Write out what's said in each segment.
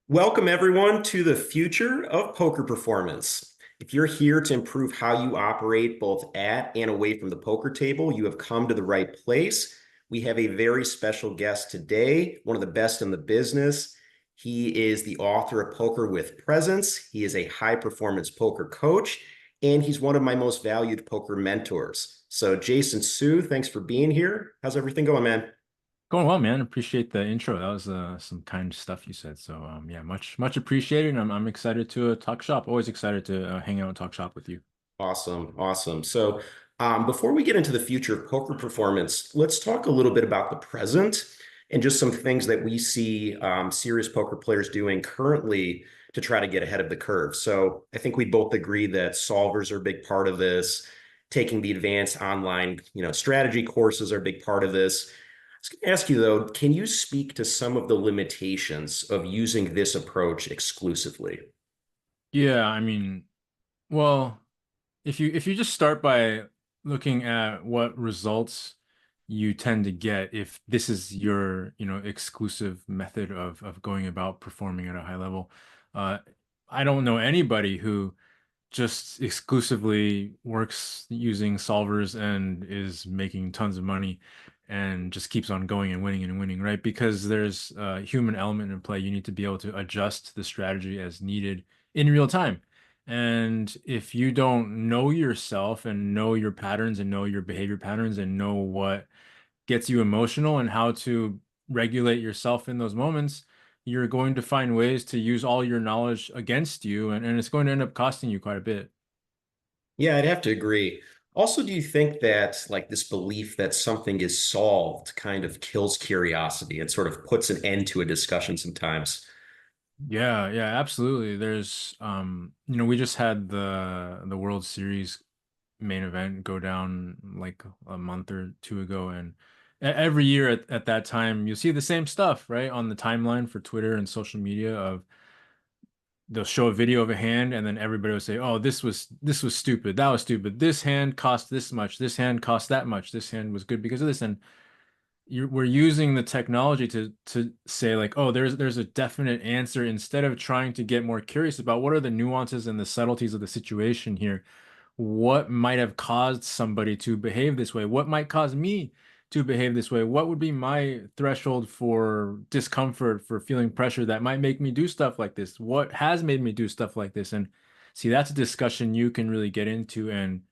Welcome, everyone, to the future of poker performance. If you're here to improve how you operate both at and away from the poker table, you have come to the right place. We have a very special guest today, one of the best in the business. He is the author of Poker with Presence. He is a high performance poker coach, and he's one of my most valued poker mentors. So, Jason Su, thanks for being here. How's everything going, man? Going well, man. Appreciate the intro. That was some kind stuff you said. So yeah, much appreciated. And I'm excited to talk shop. Always excited to hang out and talk shop with you. Awesome, awesome. So, before we get into the future of poker performance, let's talk a little bit about the present and just some things that we see serious poker players doing currently to try to get ahead of the curve. So, I think we both agree that solvers are a big part of this. Taking the advanced online, strategy courses are a big part of this. I was going to ask you though, can you speak to some of the limitations of using this approach exclusively? Yeah, I mean, well, if you just start by looking at what results you tend to get if this is your, exclusive method of going about performing at a high level, uh, I don't know anybody who just exclusively works using solvers and is making tons of money and just keeps on going and winning, right? Because there's a human element in play. You need to be able to adjust the strategy as needed in real time. And if you don't know yourself and know your patterns and know your behavior patterns and know what gets you emotional and how to regulate yourself in those moments, you're going to find ways to use all your knowledge against you, and it's going to end up costing you quite a bit. Yeah, I'd have to agree. Also, do you think that like this belief that something is solved kind of kills curiosity and sort of puts an end to a discussion sometimes? Yeah, yeah, absolutely. There's we just had the World Series main event go down like a month or two ago, and every year at that time you'll see the same stuff, right? On the timeline for Twitter and social media of they'll show a video of a hand and then everybody will say, "Oh, this was stupid. That was stupid. This hand cost this much. This hand cost that much. This hand was good because of this." And we're using the technology to say like, oh, there's a definite answer instead of trying to get more curious about what are the nuances and the subtleties of the situation here. What might have caused somebody to behave this way? What might cause me to behave this way? What would be my threshold for discomfort, for feeling pressure that might make me do stuff like this? What has made me do stuff like this? And see, that's a discussion you can really get into and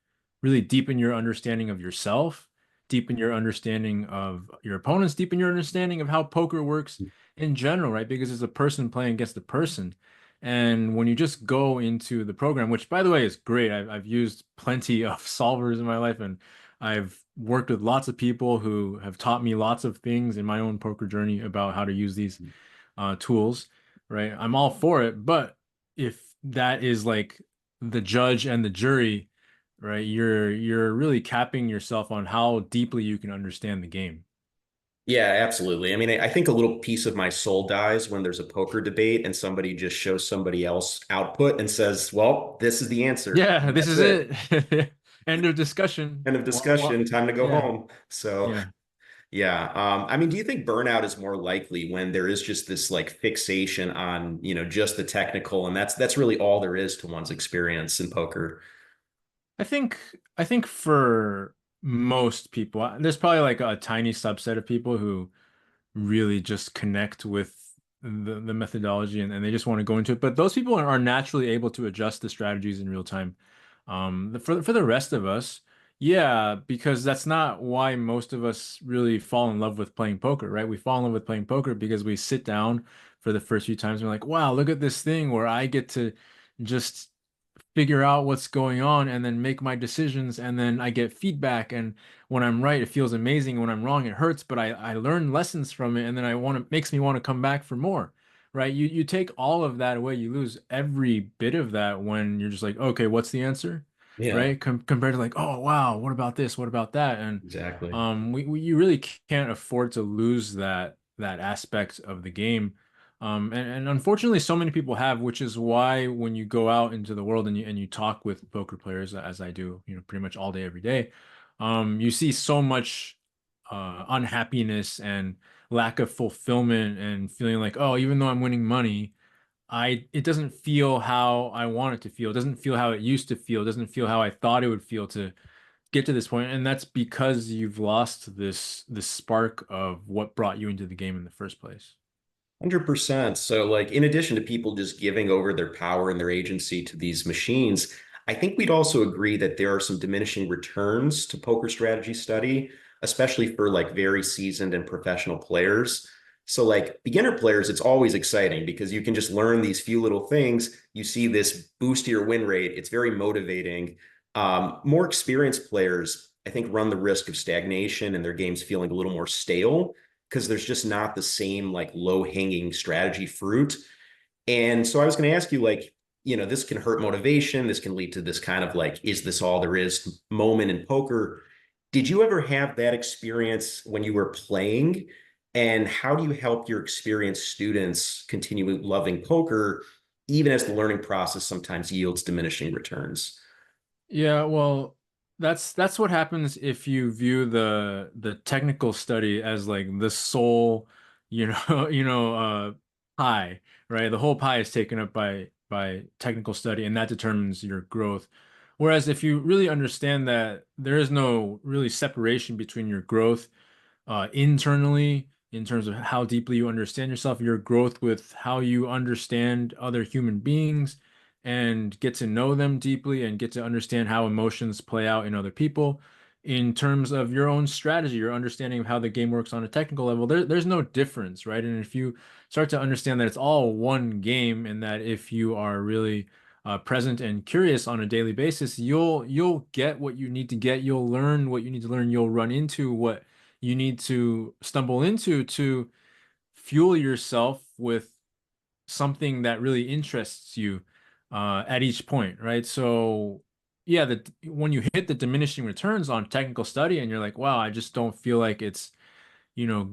really deepen your understanding of yourself, deepen your understanding of your opponents, deepen your understanding of how poker works in general, right? Because it's a person playing against a person. And when you just go into the program, which by the way is great, I've used plenty of solvers in my life, and I've worked with lots of people who have taught me lots of things in my own poker journey about how to use these tools, right? I'm all for it, but if that is like the judge and the jury, right, you're really capping yourself on how deeply you can understand the game. Yeah, absolutely. I mean, I think a little piece of my soul dies when there's a poker debate and somebody just shows somebody else output and says, well, this is the answer. Yeah, this That's is it. it. End of discussion. End of discussion, time to go Yeah, home. So yeah. yeah. I mean, do you think burnout is more likely when there is just this like fixation on, just the technical and that's really all there is to one's experience in poker? I think I think for most people, there's probably like a tiny subset of people who really just connect with the methodology and they just want to go into it. But those people are naturally able to adjust the strategies in real time. For the rest of us, yeah, because that's not why most of us really fall in love with playing poker, right? We fall in love with playing poker because we sit down for the first few times and we're like, wow, look at this thing where I get to just figure out what's going on and then make my decisions and then I get feedback, and when I'm right it feels amazing, when I'm wrong it hurts, but I learn lessons from it and then I want to makes me want to come back for more, right? You take all of that away, you lose every bit of that when you're just like, okay, what's the answer, Yeah, right? Compared to like, oh wow, what about this, what about that? And exactly. we you really can't afford to lose that aspect of the game. And unfortunately, so many people have, which is why when you go out into the world and you talk with poker players, as I do, pretty much all day, every day, you see so much unhappiness and lack of fulfillment and feeling like, oh, even though I'm winning money, it doesn't feel how I want it to feel. It doesn't feel how it used to feel. It doesn't feel how I thought it would feel to get to this point. And that's because you've lost this spark of what brought you into the game in the first place. 100%. So, like, in addition to people just giving over their power and their agency to these machines, I think we'd also agree that there are some diminishing returns to poker strategy study, especially for like very seasoned and professional players. So, like beginner players, it's always exciting because you can just learn these few little things. You see this boost to your win rate. It's very motivating. More experienced players, I think, run the risk of stagnation and their games feeling a little more stale because there's just not the same like low hanging strategy fruit. And so I was going to ask you, like, this can hurt motivation. This can lead to this kind of like, is this all there is moment in poker? Did you ever have that experience when you were playing? And how do you help your experienced students continue loving poker, even as the learning process sometimes yields diminishing returns? Yeah, well, that's what happens if you view the technical study as like the sole, pie, right? The whole pie is taken up by technical study, and that determines your growth. Whereas if you really understand that there is no really separation between your growth internally in terms of how deeply you understand yourself, your growth with how you understand other human beings and get to know them deeply and get to understand how emotions play out in other people. In terms of your own strategy, your understanding of how the game works on a technical level, there's no difference, right? And if you start to understand that it's all one game and that if you are really present and curious on a daily basis, you'll get what you need to get. You'll learn what you need to learn. You'll run into what you need to stumble into to fuel yourself with something that really interests you at each point, right? So, yeah, when you hit the diminishing returns on technical study and you're like, wow, I just don't feel like it's,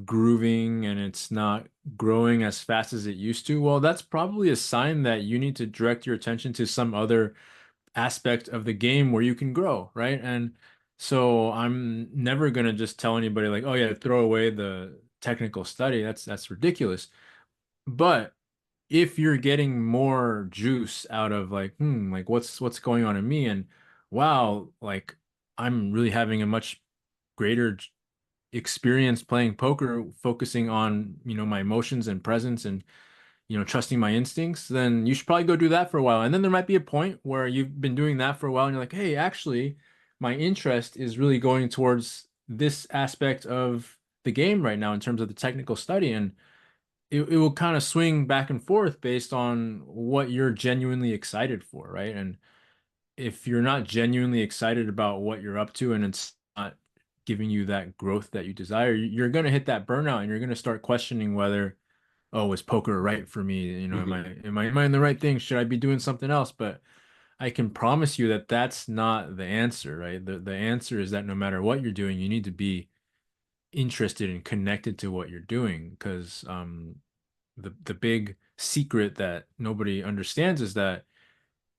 grooving and it's not growing as fast as it used to. Well, that's probably a sign that you need to direct your attention to some other aspect of the game where you can grow, right? And so I'm never gonna just tell anybody like, oh yeah, throw away the technical study. That's ridiculous. But if you're getting more juice out of like, like what's going on in me, and wow, like I'm really having a much greater experience playing poker, focusing on, my emotions and presence and trusting my instincts, then you should probably go do that for a while. And then there might be a point where you've been doing that for a while and you're like, hey, actually, my interest is really going towards this aspect of the game right now in terms of the technical study. And it will kind of swing back and forth based on what you're genuinely excited for, right? And if you're not genuinely excited about what you're up to and it's not giving you that growth that you desire, you're going to hit that burnout and you're going to start questioning whether, oh, is poker right for me? Am Mhm. I in the right thing? Should I be doing something else? But I can promise you that that's not the answer, right? The answer is that no matter what you're doing, you need to be interested and connected to what you're doing because the big secret that nobody understands is that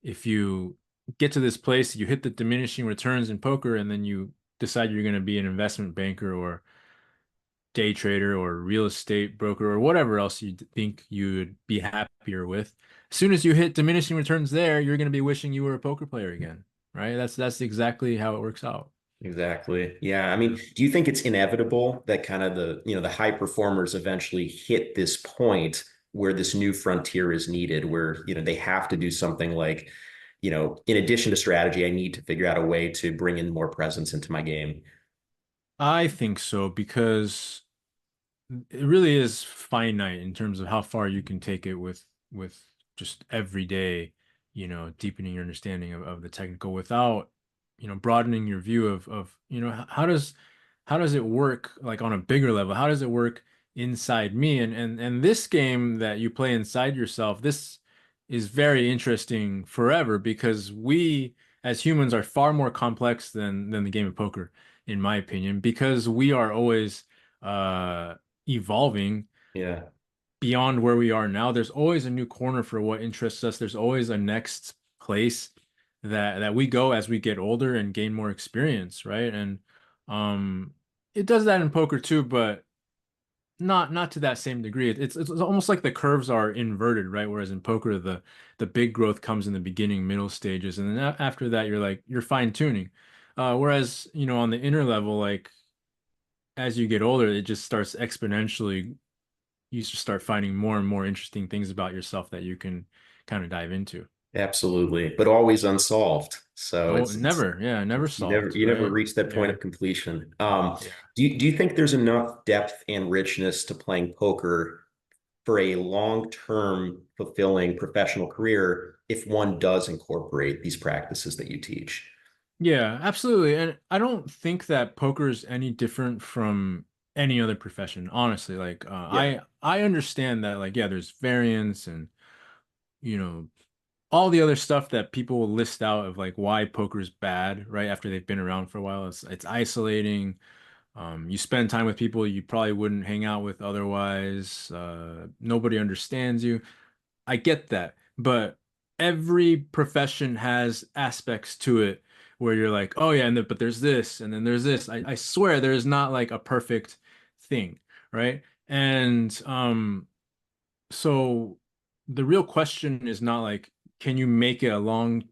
if you get to this place, you hit the diminishing returns in poker, and then you decide you're going to be an investment banker or day trader or real estate broker or whatever else you think you'd be happier with. As soon as you hit diminishing returns there, you're going to be wishing you were a poker player again, right? That's exactly how it works out. Exactly. Yeah. I mean, do you think it's inevitable that kind of the high performers eventually hit this point where this new frontier is needed, where, they have to do something like, in addition to strategy, I need to figure out a way to bring in more presence into my game. I think so because it really is finite in terms of how far you can take it with just everyday, deepening your understanding of the technical without, broadening your view of, how does it work like on a bigger level? How does it work inside me? And this game that you play inside yourself, this is very interesting forever because we as humans are far more complex than the game of poker, in my opinion, because we are always evolving Yeah. beyond where we are now. There's always a new corner for what interests us. There's always a next place that we go as we get older and gain more experience, right? And um it does that in poker too, but not to that same degree. It's almost like the curves are inverted, right? Whereas in poker, the big growth comes in the beginning, middle stages, and then after that, you're fine tuning. Whereas, on the inner level, like as you get older, it just starts exponentially. You just start finding more and more interesting things about yourself that you can kind of dive into. Absolutely, but always unsolved. So Oh, it's never, yeah, never you never solved, you never right? reach that point Yeah, of completion. yeah. Do you think there's enough depth and richness to playing poker for a long-term fulfilling professional career if one does incorporate these practices that you teach? Yeah, absolutely. And I don't think that poker is any different from any other profession, honestly. Like Yeah. I understand that like yeah, there's variance and you know all the other stuff that people will list out of like why poker's bad, right? After they've been around for a while. It's isolating. You spend time with people you probably wouldn't hang out with otherwise. Nobody understands you. I get that, but every profession has aspects to it where you're like, oh yeah, but there's this, and then there's this. I swear there is not like a perfect thing, right? And so the real question is not like, can you make it a long,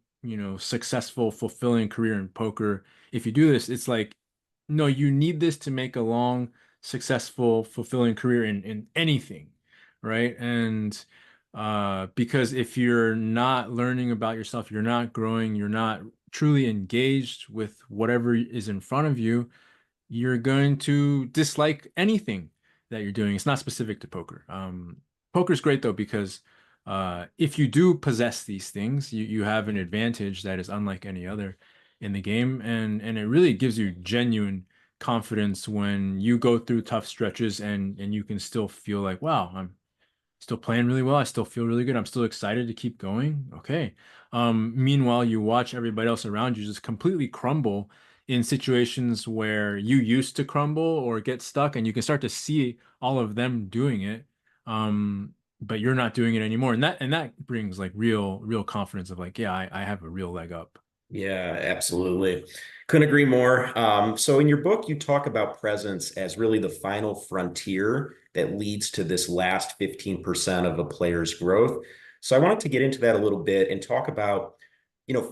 successful, fulfilling career in poker? If you do this, it's like, no, you need this to make a long, successful, fulfilling career in anything, right? And because if you're not learning about yourself, you're not growing, you're not truly engaged with whatever is in front of you, you're going to dislike anything that you're doing. It's not specific to poker. Poker's great though because if you do possess these things, you have an advantage that is unlike any other in the game, and it really gives you genuine confidence when you go through tough stretches and you can still feel like, wow, I'm still playing really well. I still feel really good. I'm still excited to keep going. Okay. Meanwhile, you watch everybody else around you just completely crumble in situations where you used to crumble or get stuck, and you can start to see all of them doing it. But you're not doing it anymore. And that brings like real confidence of like, yeah, I have a real leg up. Yeah, absolutely. Couldn't agree more. So in your book, you talk about presence as really the final frontier that leads to this last 15% of a player's growth. So I wanted to get into that a little bit and talk about,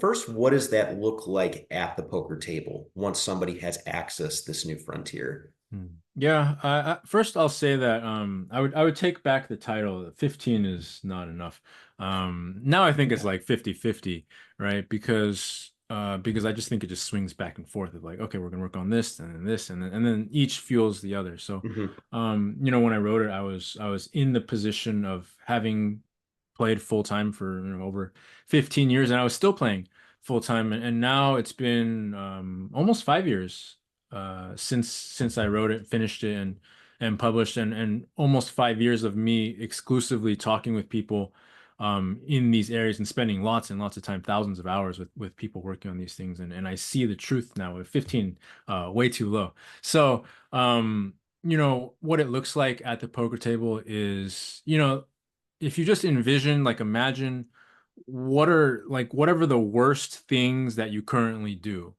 first, what does that look like at the poker table once somebody has accessed this new frontier? Hmm. Yeah, first I'll say that I would take back the title. 15 is not enough. Now I think it's like 50-50, right? Because I just think it just swings back and forth of like, okay, we're gonna work on this and then this and then each fuels the other. So Mhm. when I wrote it, I was in the position of having played full time for over 15 years, and I was still playing full time, and now it's been almost 5 years since I wrote it, finished it, and published, and almost 5 years of me exclusively talking with people in these areas and spending lots and lots of time, thousands of hours with people working on these things, and I see the truth now. With 15, way too low. So what it looks like at the poker table is, if you just envision, like imagine what are like whatever the worst things that you currently do,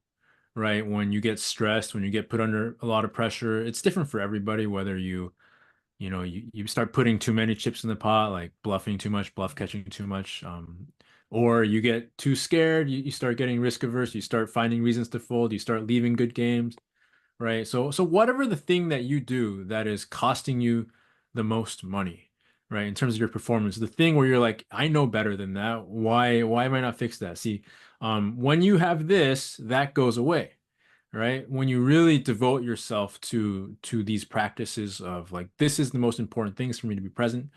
right? When you get stressed, when you get put under a lot of pressure, it's different for everybody, whether you start putting too many chips in the pot, like bluffing too much, bluff catching too much, or you get too scared, you start getting risk averse, you start finding reasons to fold, you start leaving good games. Right. So whatever the thing that you do that is costing you the most money, right? In terms of your performance, the thing where you're like, I know better than that. Why am I not fix that? See, when you have this, that goes away, right? When you really devote yourself to these practices of like, this is the most important things for me to be present,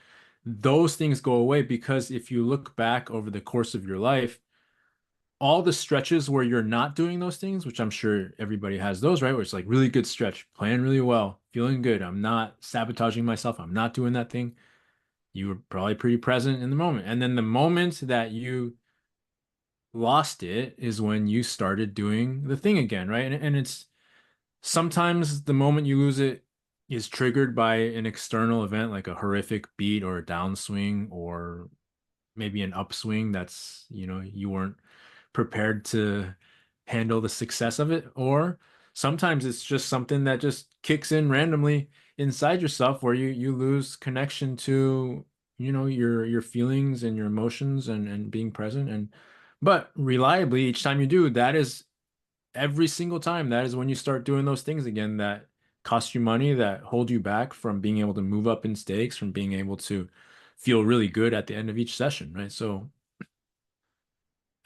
those things go away because if you look back over the course of your life, all the stretches where you're not doing those things, which I'm sure everybody has those, right? Where it's like really good stretch, playing really well, feeling good. I'm not sabotaging myself. I'm not doing that thing. You were probably pretty present in the moment. And then the moment that you lost it is when you started doing the thing again, right? And it's sometimes the moment you lose it is triggered by an external event like a horrific beat or a downswing or maybe an upswing that's, you weren't prepared to handle the success of it. Or sometimes it's just something that just kicks in randomly inside yourself where you lose connection to, your feelings and your emotions and being present. And but reliably each time you do, that is every single time, that is when you start doing those things again that cost you money, that hold you back from being able to move up in stakes, from being able to feel really good at the end of each session, right? So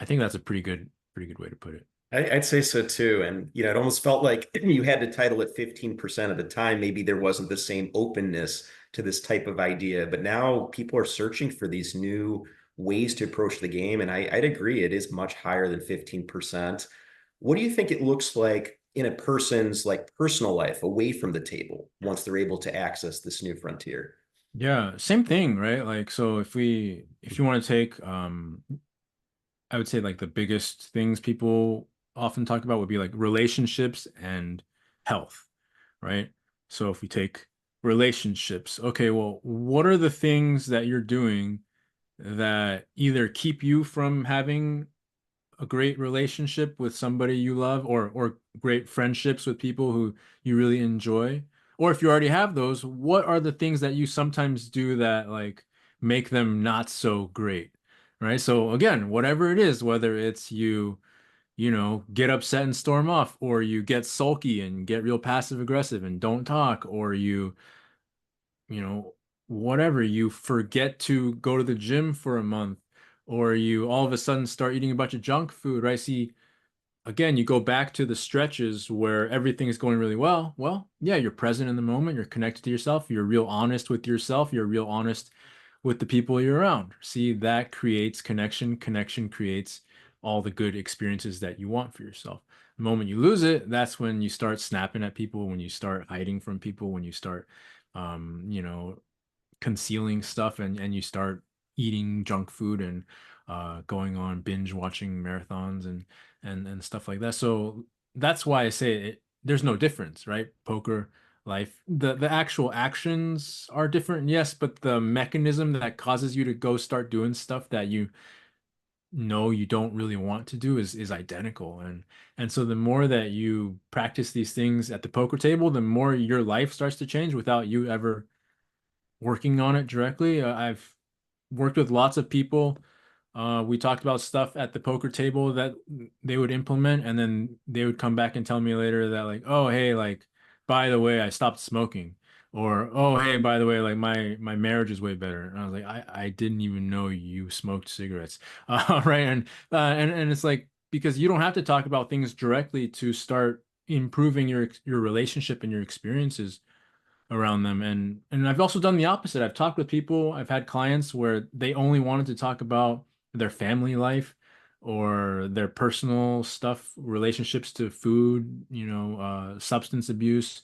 I think that's a pretty good way to put it. I'd say so too. And, it almost felt like you had to title it 15% of the time. Maybe there wasn't the same openness to this type of idea, but now people are searching for these new ways to approach the game. And I'd agree, it is much higher than 15%. What do you think it looks like in a person's like personal life away from the table once they're able to access this new frontier? Yeah, same thing, right? Like, so if you want to take, I would say like the biggest things people often talk about would be like relationships and health, right? So if we take relationships, okay, well, what are the things that you're doing that either keep you from having a great relationship with somebody you love, or great friendships with people who you really enjoy? Or if you already have those, what are the things that you sometimes do that like make them not so great? Right? So again, whatever it is, whether it's get upset and storm off, or you get sulky and get real passive aggressive and don't talk, or you know, whatever, you forget to go to the gym for a month, or you all of a sudden start eating a bunch of junk food, right? See, again, you go back to the stretches where everything is going really well. Well, yeah, you're present in the moment, you're connected to yourself, you're real honest with yourself, you're real honest with the people you're around. See, that creates connection. Connection creates all the good experiences that you want for yourself. The moment you lose it, that's when you start snapping at people, when you start hiding from people, when you start, um, you know, concealing stuff, and you start eating junk food and going on binge watching marathons and stuff like that. So that's why I say it, there's no difference, right? Poker, life, the actual actions are different, yes, but the mechanism that causes you to go start doing stuff that you know you don't really want to do is identical. And so the more that you practice these things at the poker table, the more your life starts to change without you ever working on it directly. I've worked with lots of people. We talked about stuff at the poker table that they would implement, and then they would come back and tell me later that like, oh, hey, like, by the way, I stopped smoking, or oh, hey, by the way, like my marriage is way better. And I was like, I didn't even know you smoked cigarettes, right? And it's like because you don't have to talk about things directly to start improving your relationship and your experiences around them. And I've also done the opposite. I've talked with people, I've had clients where they only wanted to talk about their family life or their personal stuff, relationships to food, substance abuse,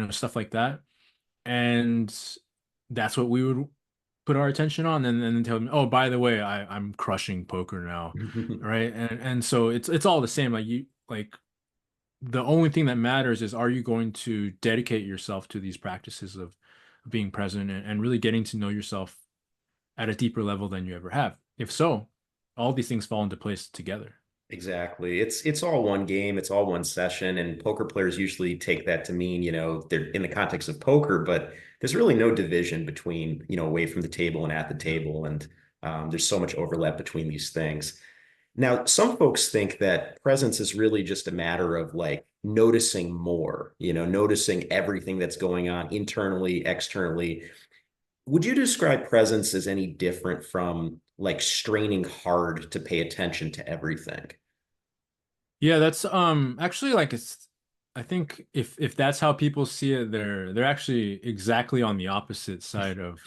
stuff like that. And that's what we would put our attention on, and then tell them, oh, by the way, I'm crushing poker now. Right. And so it's all the same. Like you like the only thing that matters is, are you going to dedicate yourself to these practices of being present and really getting to know yourself at a deeper level than you ever have? If so, all these things fall into place together. Exactly. It's all one game, it's all one session, and poker players usually take that to mean, they're in the context of poker, but there's really no division between, away from the table and at the table, and there's so much overlap between these things. Now, some folks think that presence is really just a matter of like noticing more, noticing everything that's going on internally, externally. Would you describe presence as any different from like straining hard to pay attention to everything? Yeah, that's actually like it's I think if that's how people see it, they're actually exactly on the opposite side of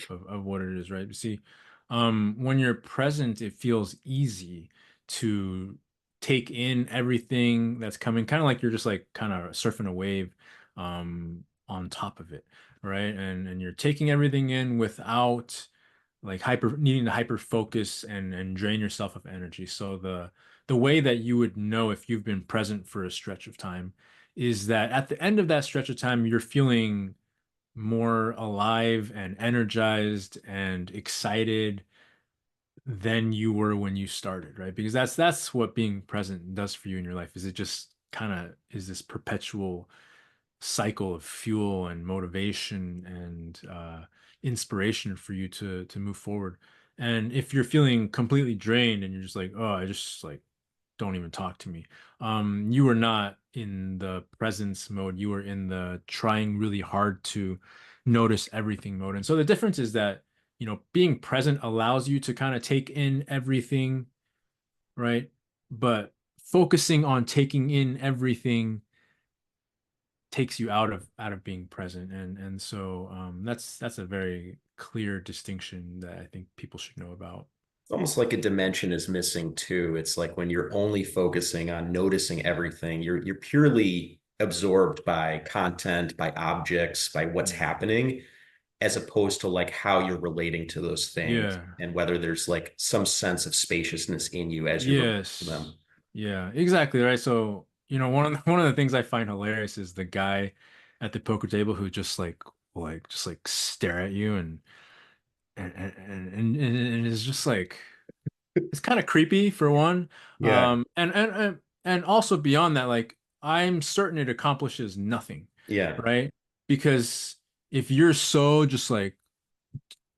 what it is, right? You see, when you're present, it feels easy to take in everything that's coming, kind of like you're just like kind of surfing a wave on top of it, right? And you're taking everything in without like hyper needing to hyper focus and drain yourself of energy. So the way that you would know if you've been present for a stretch of time is that at the end of that stretch of time, you're feeling more alive and energized and excited than you were when you started, right? Because that's what being present does for you in your life, is it just kind of is this perpetual cycle of fuel and motivation and inspiration for you to move forward. And if you're feeling completely drained and you're just like, oh, I just like don't even talk to me. You were not in the presence mode. You were in the trying really hard to notice everything mode. And so the difference is that, being present allows you to kind of take in everything, right? But focusing on taking in everything takes you out of being present. And so that's a very clear distinction that I think people should know about. It's almost like a dimension is missing too. It's like when you're only focusing on noticing everything, you're purely absorbed by content, by objects, by what's Mm. happening, as opposed to like how you're relating to those things Yeah. and whether there's like some sense of spaciousness in you as you're relating to them. Yes. Yeah, exactly, right. So, one of the things I find hilarious is the guy at the poker table who just like stare at you and is just like it's kind of creepy for one. Yeah, And also beyond that, like I'm certain it accomplishes nothing, yeah, right? Because if you're so just like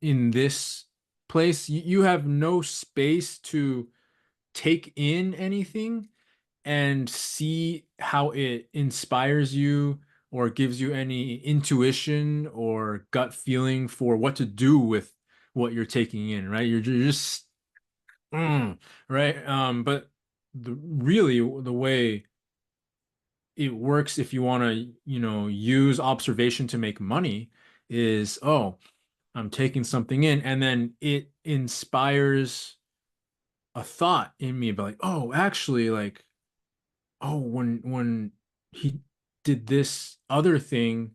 in this place, you have no space to take in anything and see how it inspires you or gives you any intuition or gut feeling for what to do with what you're taking in, right? You're just right. But really the way it works if you want to, use observation to make money is, oh, I'm taking something in, and then it inspires a thought in me about like, oh, actually, like, oh, when he did this other thing,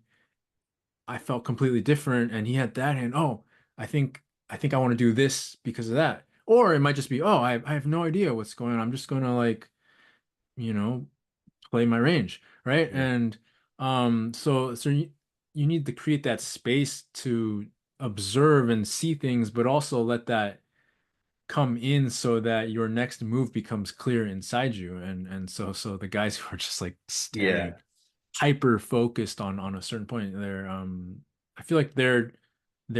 I felt completely different, and he had that, and oh, I think I want to do this because of that. Or it might just be, oh, I have no idea what's going on. I'm just gonna like, you know, play my range, right? yeah, And so you need to create that space to observe and see things, but also let that come in so that your next move becomes clear inside you. And so the guys who are just like yeah. staring hyper focused on a certain point, I feel like they're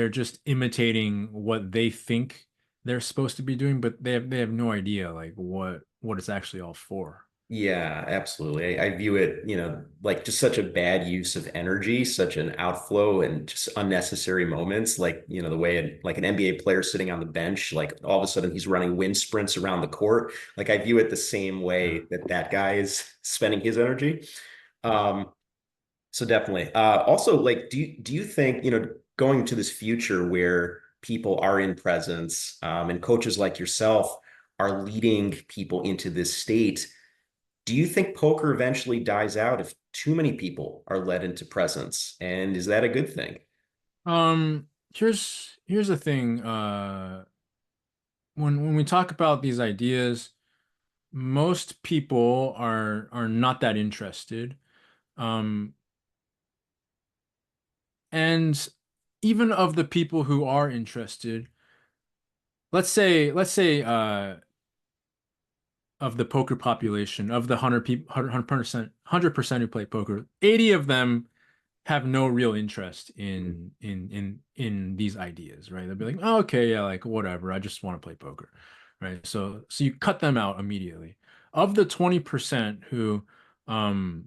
just imitating what they think they're supposed to be doing, but they have no idea like what it's actually all for. Yeah, absolutely. I view it, like just such a bad use of energy, such an outflow and just unnecessary moments. Like, the way like an NBA player sitting on the bench, like all of a sudden he's running wind sprints around the court. Like I view it the same Yeah. way that that guy is spending his energy. Um, so definitely. Also, like, do you think, going to this future where people are in presence, and coaches like yourself are leading people into this state? Do you think poker eventually dies out if too many people are led into presence? And is that a good thing? Here's the thing. When we talk about these ideas, most people are not that interested. Um, and even of the people who are interested, let's say of the poker population, of the 100 people, 100% who play poker, 80 of them have no real interest in these ideas, right? They'll be like, oh, okay, yeah, like whatever, I just want to play poker, right? So you cut them out immediately. Of the 20% who um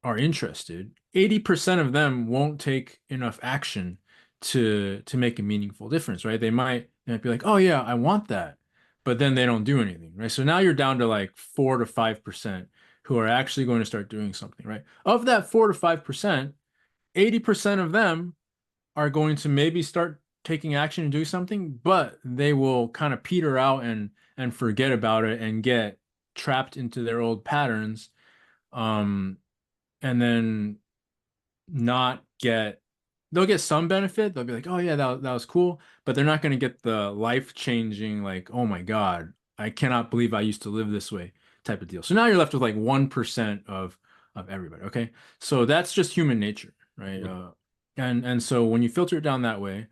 are interested, 80% of them won't take enough action to make a meaningful difference, right? They might be like, "Oh yeah, I want that." But then they don't do anything, right? So now you're down to like 4 to 5% who are actually going to start doing something, right? Of that 4 to 5%, 80% of them are going to maybe start taking action and do something, but they will kind of peter out and forget about it and get trapped into their old patterns. Um, and then not get they'll get some benefit. They'll be like, oh yeah, that was cool, but they're not going to get the life-changing, like, oh my God, I cannot believe I used to live this way type of deal. So now you're left with like 1% of everybody. Okay. So that's just human nature, right? And so when you filter it down that way,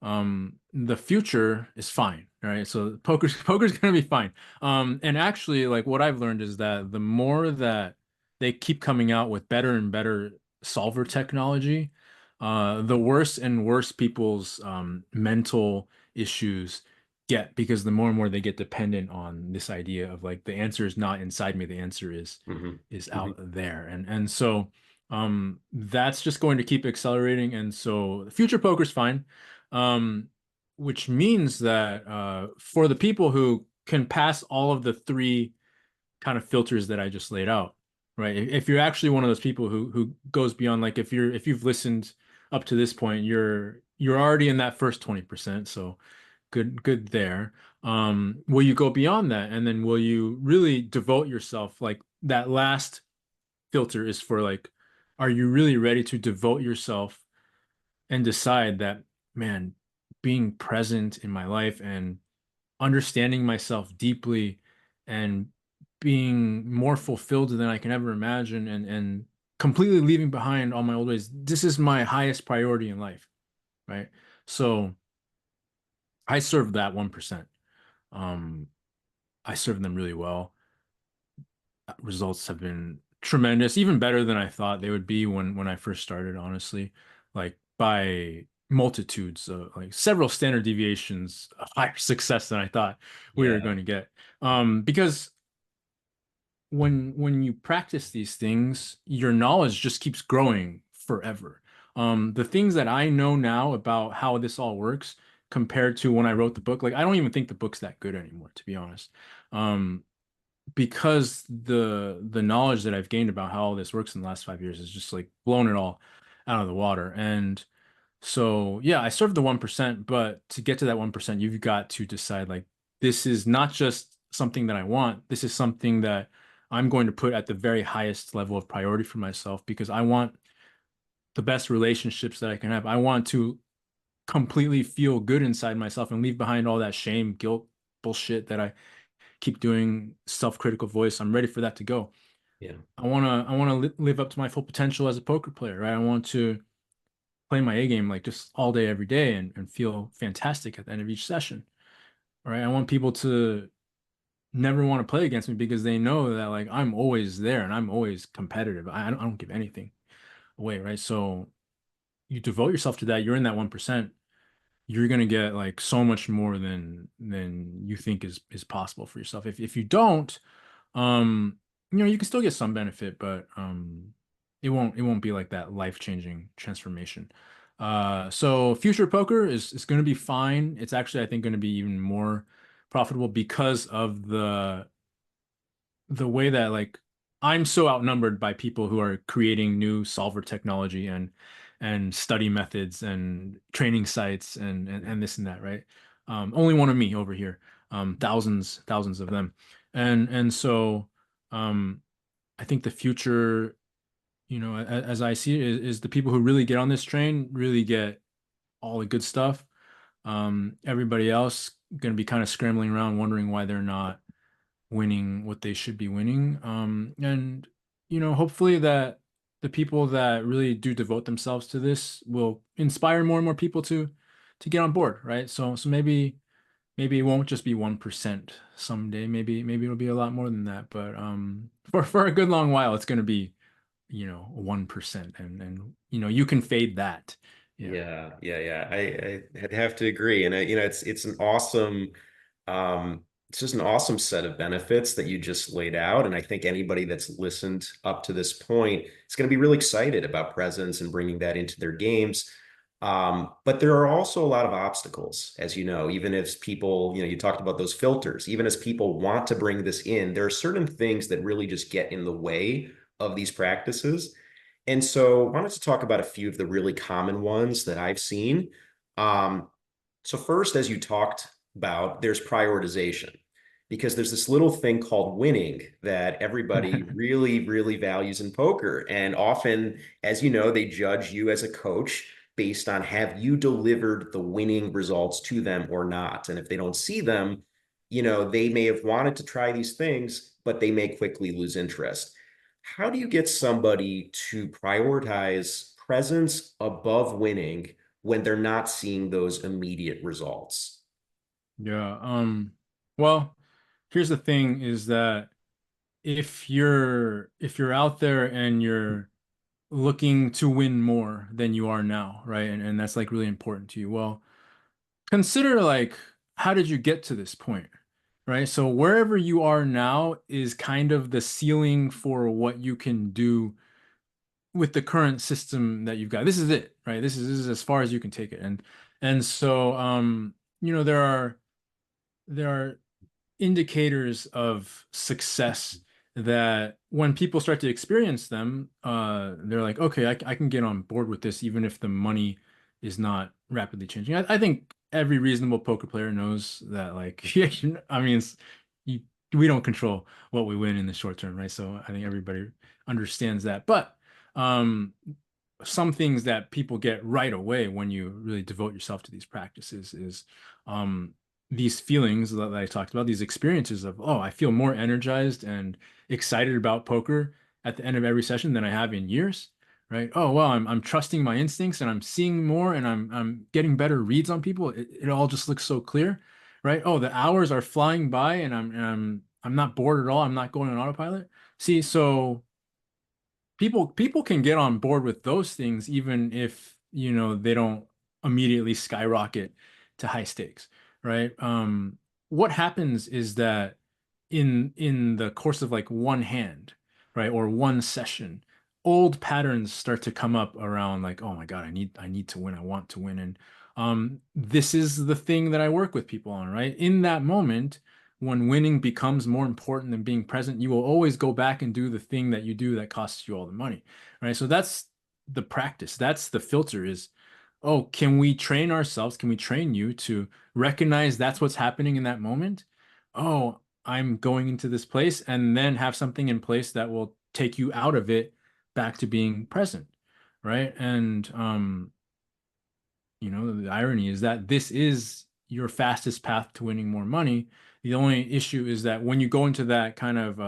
the future is fine, right? So poker's gonna be fine. And actually, like what I've learned is that the more that they keep coming out with better and better solver technology, the worse and worse people's mental issues get, because the more and more they get dependent on this idea of like the answer is not inside me, the answer Hmm. is Hmm. out there. And so that's just going to keep accelerating. And so future poker's fine. Um, which means that for the people who can pass all of the three kind of filters that I just laid out, right? If you're actually one of those people who goes beyond, like if you've listened up to this point, you're already in that first 20%, so good there. Will you go beyond that, and then will you really devote yourself? Like that last filter is for like, are you really ready to devote yourself and decide that, man, being present in my life and understanding myself deeply and being more fulfilled than I can ever imagine, and completely leaving behind all my old ways. This is my highest priority in life, right? So I serve that 1%. Um, I serve them really well. Results have been tremendous, even better than I thought they would be when I first started, honestly. Like by multitudes, like several standard deviations higher success than I thought we were Yeah. going to get. Because when you practice these things, your knowledge just keeps growing forever. The things that I know now about how this all works compared to when I wrote the book, like I don't even think the book's that good anymore, to be honest. Um, because the knowledge that I've gained about how all this works in the last 5 years has just like blown it all out of the water. And so, yeah, I serve the 1%, but to get to that 1%, you've got to decide like this is not just something that I want. This is something that I'm going to put at the very highest level of priority for myself, because I want the best relationships that I can have. I want to completely feel good inside myself and leave behind all that shame, guilt, bullshit that I keep doing, self-critical voice. I'm ready for that to go. Yeah. I want to live up to my full potential as a poker player, right? I want to play my A game like just all day, every day, and feel fantastic at the end of each session. Right. I want people to never want to play against me because they know that like I'm always there and I'm always competitive. I don't give anything away. Right. So you devote yourself to that, you're in that 1%, you're gonna get like so much more than you think is possible for yourself. If you don't, um, you can still get some benefit, but it won't be like that life-changing transformation. So future poker is going to be fine. It's actually, I think, going to be even more profitable because of the way that like I'm so outnumbered by people who are creating new solver technology and study methods and training sites and this and that, right? Only one of me over here. Thousands of them. And so um I think the future, as I see it, is the people who really get on this train really get all the good stuff. Everybody else going to be kind of scrambling around wondering why they're not winning what they should be winning. And hopefully that the people that really do devote themselves to this will inspire more and more people to get on board, right? So maybe it won't just be 1% someday. Maybe it'll be a lot more than that. But for a good long while, it's going to be 1%, and you can fade that. Yeah. Yeah, yeah, yeah. I'd have to agree. And it's an awesome, it's just an awesome set of benefits that you just laid out. And I think anybody that's listened up to this point is going to be really excited about presence and bringing that into their games. But there are also a lot of obstacles, as you know, even as people, you talked about those filters, even as people want to bring this in, there are certain things that really just get in the way of these practices. And so I wanted to talk about a few of the really common ones that I've seen. Um, so first, as you talked about, there's prioritization because there's this little thing called winning that everybody really, really values in poker. And often, as you know, they judge you as a coach based on have you delivered the winning results to them or not. And if they don't see them, they may have wanted to try these things, but they may quickly lose interest. How do you get somebody to prioritize presence above winning when they're not seeing those immediate results? Yeah. Well, here's the thing is that if you're out there and looking to win more than you are now, right? And that's like really important to you. Well, consider like how did you get to this point, right? So wherever you are now is kind of the ceiling for what you can do with the current system that you've got. This is it, right? This is as far as you can take it. And so there are indicators of success that when people start to experience them, they're like, okay, I can get on board with this, even if the money is not rapidly changing. I think every reasonable poker player knows that, like, yeah, I mean, you, we don't control what we win in the short term, right? So I think everybody understands that. But um, some things that people get right away when you really devote yourself to these practices is um, these feelings that I talked about, these experiences of, oh, I feel more energized and excited about poker at the end of every session than I have in years, right? Oh, well, I'm trusting my instincts and I'm seeing more and I'm getting better reads on people. It all just looks so clear, right? Oh, the hours are flying by and I'm not bored at all. I'm not going on autopilot. See, so people can get on board with those things even if they don't immediately skyrocket to high stakes, right? What happens is that in the course of like one hand, right, or one session, old patterns start to come up around like, oh my God, I need to win, I want to win. And this is the thing that I work with people on, right? In that moment when winning becomes more important than being present, you will always go back and do the thing that you do that costs you all the money, right? So that's the practice. That's the filter is, oh, can we train ourselves? Can we train you to recognize that's what's happening in that moment? Oh, I'm going into this place and then have something in place that will take you out of it back to being present, right? And the irony is that this is your fastest path to winning more money. The only issue is that when you go into that kind of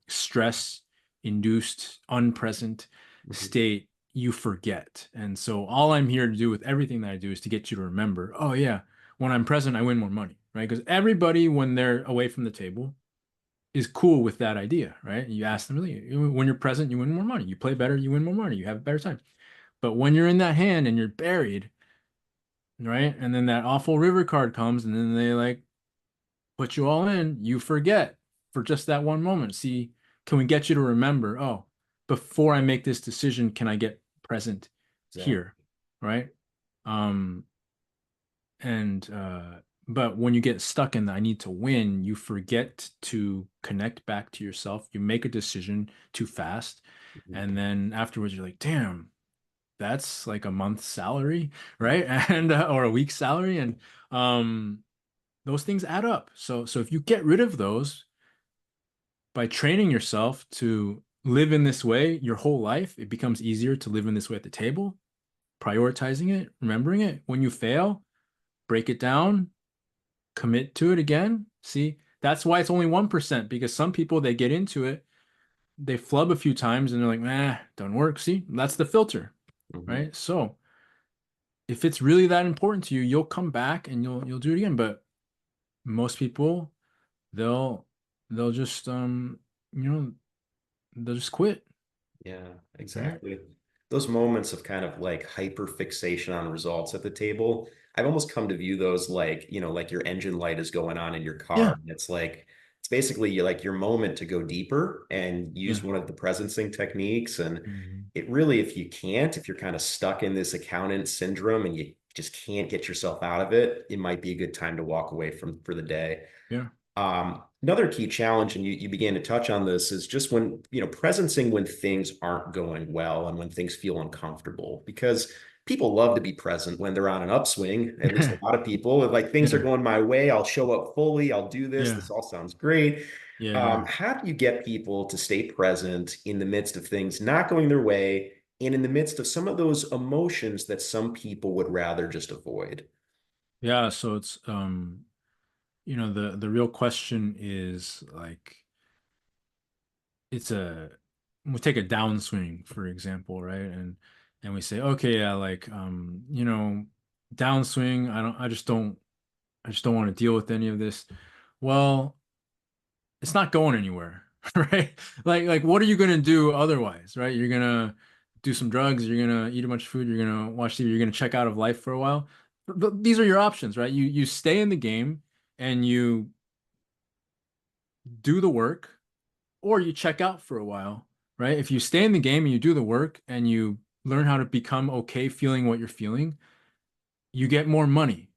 stress-induced, unpresent Mhm. state, you forget. And so all I'm here to do with everything that I do is to get you to remember, oh yeah, when I'm present, I win more money, right? Because everybody, when they're away from the table, is cool with that idea, right? You ask them, really, when you're present, you win more money. You play better, you win more money. You have a better time. But when you're in that hand and you're buried, right? And then that awful river card comes, and then they like put you all in, you forget for just that one moment. See, can we get you to remember, oh, before I make this decision, can I get present here? Exactly. Right? Um, and but when you get stuck in the I need to win, you forget to connect back to yourself. You make a decision too fast, Mhm. and then afterwards you're like, damn, that's like a month's salary, right? And or a week's salary, and um, those things add up. So if you get rid of those by training yourself to live in this way your whole life, it becomes easier to live in this way at the table, prioritizing it, remembering it. When you fail, break it down, commit to it again. See, that's why it's only 1% because some people they get into it, they flub a few times and they're like, nah, don't work. See, that's the filter, Mhm. right? So if it's really that important to you, you'll come back and you'll do it again. But most people, they'll they'll just you know they'll just quit, Yeah, right? exactly. Those moments of kind of like hyper fixation on results at the table, I've almost come to view those like, like your engine light is going on in your car. Yeah, And it's like, it's basically like your moment to go deeper and use yeah. one of the presencing techniques. And Hmm. it really, if you can't, if you're kind of stuck in this accountant syndrome and you just can't get yourself out of it, it might be a good time to walk away from for the day. Yeah, Another key challenge, and you began to touch on this, is just when, presencing when things aren't going well and when things feel uncomfortable, because people love to be present when they're on an upswing, at least a lot of people. Like things are yeah, going my way, I'll show up fully, I'll do this, yeah, this all sounds great. yeah, yeah. How do you get people to stay present in the midst of things not going their way and in the midst of some of those emotions that some people would rather just avoid? Yeah, so it's the real question is like it's a we take a downswing, for example, right? And we say, okay, yeah, like downswing, I just don't want to deal with any of this. Well, it's not going anywhere, right? Like what are you gonna do otherwise, right? You're gonna do some drugs, you're gonna eat a bunch of food, you're gonna watch TV, you're gonna check out of life for a while. These are your options, right? You stay in the game and you do the work, or you check out for a while, right? If you stay in the game and you do the work and you learn how to become okay feeling what you're feeling, you get more money.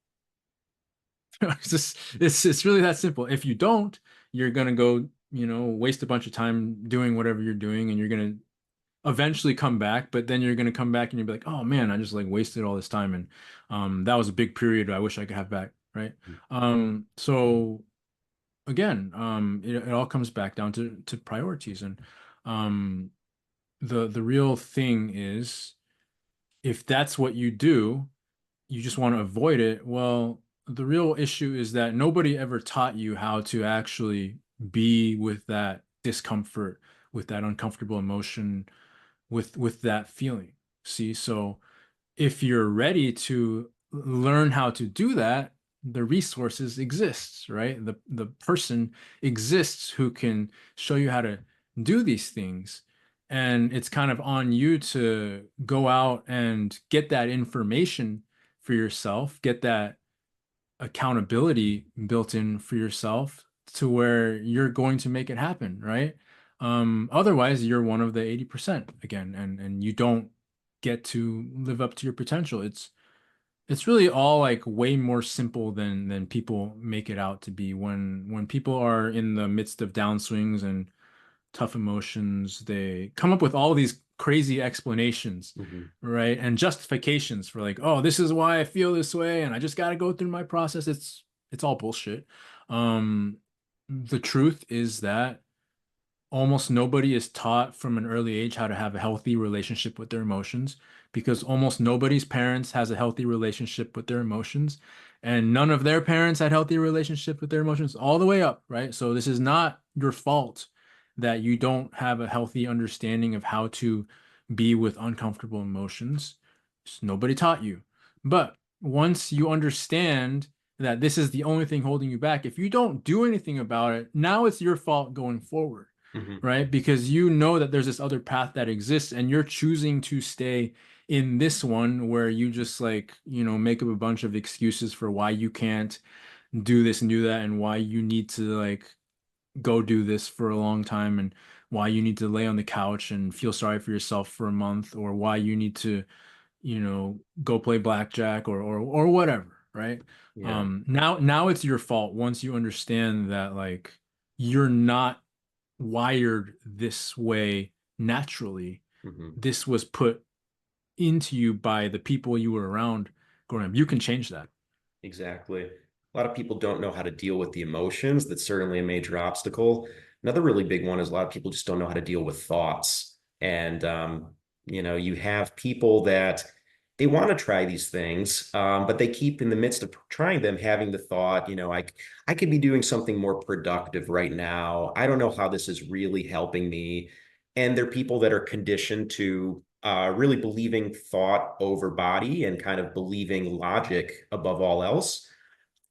It's really that simple. If you don't, you're gonna go, waste a bunch of time doing whatever you're doing, and you're gonna eventually come back, but then you're gonna come back and you'll be like, oh man, I just like wasted all this time, and that was a big period I wish I could have back, right? So again, it all comes back down to priorities, and um the real thing is, if that's what you do, you just want to avoid it. Well, the real issue is that nobody ever taught you how to actually be with that discomfort, with that uncomfortable emotion, with that feeling. See, so if you're ready to learn how to do that, the resources exists, right? The person exists who can show you how to do these things. And it's kind of on you to go out and get that information for yourself, get that accountability built in for yourself to where you're going to make it happen, right? Otherwise, you're one of the 80% again, and you don't get to live up to your potential. It's really all like way more simple than people make it out to be. When people are in the midst of downswings and tough emotions, they come up with all these crazy explanations, Mhm. right? And justifications for like, oh, this is why I feel this way, and I just got to go through my process. It's all bullshit. Um, the truth is that almost nobody is taught from an early age how to have a healthy relationship with their emotions, because almost nobody's parents has a healthy relationship with their emotions, and none of their parents had healthy relationship with their emotions all the way up, right? So this is not your fault that you don't have a healthy understanding of how to be with uncomfortable emotions. Just nobody taught you. But once you understand that this is the only thing holding you back, if you don't do anything about it, now it's your fault going forward, Mhm. right? Because you know that there's this other path that exists, and you're choosing to stay in this one where you just like, make up a bunch of excuses for why you can't do this and do that, and why you need to like go do this for a long time, and why you need to lay on the couch and feel sorry for yourself for a month, or why you need to, go play blackjack or whatever, right? Yeah. Now it's your fault once you understand that like you're not wired this way naturally. Mhm. This was put into you by the people you were around growing up. You can change that. Exactly. A lot of people don't know how to deal with the emotions. That's certainly a major obstacle. Another really big one is a lot of people just don't know how to deal with thoughts. And you have people that they want to try these things, but they keep in the midst of trying them having the thought, I could be doing something more productive right now. I don't know how this is really helping me. And they're people that are conditioned to really believing thought over body and kind of believing logic above all else.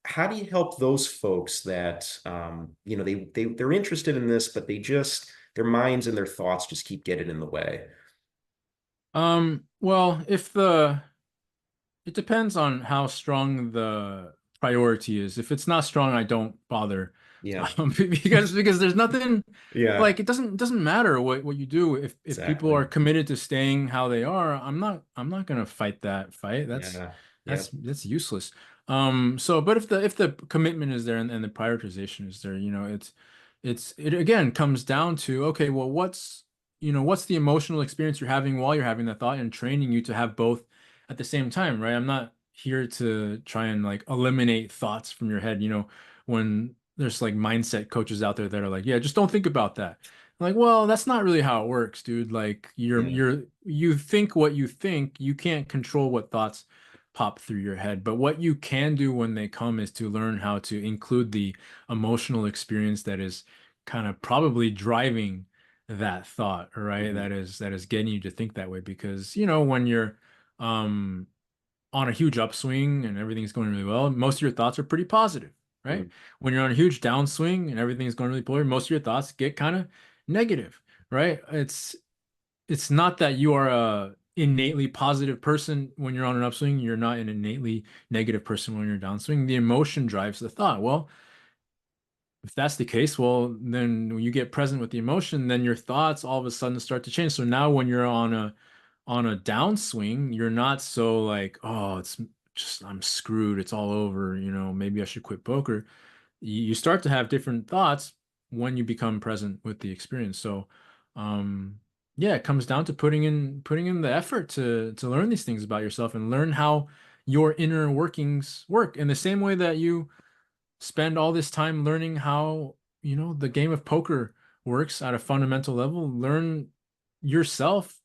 How do you help those folks that they're interested in this, but they just their minds and their thoughts just keep getting in the way? Well, it depends on how strong the priority is. If it's not strong, I don't bother. Yeah, Because there's nothing, yeah, like it doesn't matter what you do. If people exactly. are committed to staying how they are, I'm not gonna fight that fight. That's Yeah, that's yep. that's useless. So but if the commitment is there, and the prioritization is there, it again comes down to, okay, well, what's the emotional experience you're having while you're having that thought, and training you to have both at the same time, right? I'm not here to try and like eliminate thoughts from your head, when there's like mindset coaches out there that are like, yeah, just don't think about that. I'm like, well, that's not really how it works, dude. Like Yeah. you think what you think, you can't control what thoughts pop through your head. But what you can do when they come is to learn how to include the emotional experience that is kind of probably driving that thought, right? Mhm. That is getting you to think that way, because when you're um on a huge upswing and everything's going really well, most of your thoughts are pretty positive, right? Mhm. When you're on a huge downswing and everything's going really poorly, most of your thoughts get kind of negative, right? it's not that you are a innately positive person when you're on an upswing. You're not an innately negative person when you're downswing. The emotion drives the thought. Well, if that's the case, well, then when you get present with the emotion, then your thoughts all of a sudden start to change. So now when you're on a downswing, you're not so like, oh, it's just I'm screwed. It's all over. Maybe I should quit poker. You start to have different thoughts when you become present with the experience. So, um, yeah, it comes down to putting in the effort to learn these things about yourself and learn how your inner workings work in the same way that you spend all this time learning how, the game of poker works at a fundamental level, learn yourself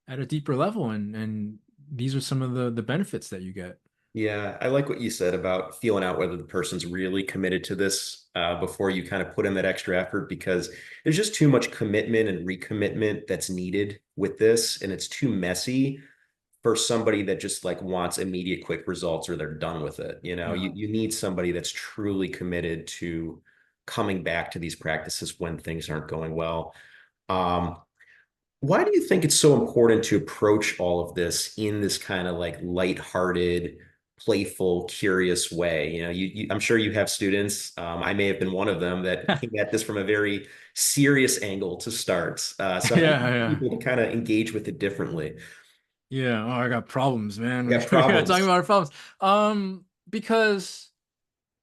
at a deeper level, and these are some of the benefits that you get. Yeah, I like what you said about feeling out whether the person's really committed to this before you kind of put in that extra effort, because there's just too much commitment and recommitment that's needed with this, and it's too messy for somebody that just like wants immediate quick results or they're done with it. Yeah. You need somebody that's truly committed to coming back to these practices when things aren't going well. Um, why do you think it's so important to approach all of this in this kind of like lighthearted, playful, curious way? I'm sure you have students. I may have been one of them that came at this from a very serious angle to start. So how do you Yeah, get yeah. people to kind of engage with it differently? Yeah. Oh, I got problems, man. I got We got talking problems. about our problems. Because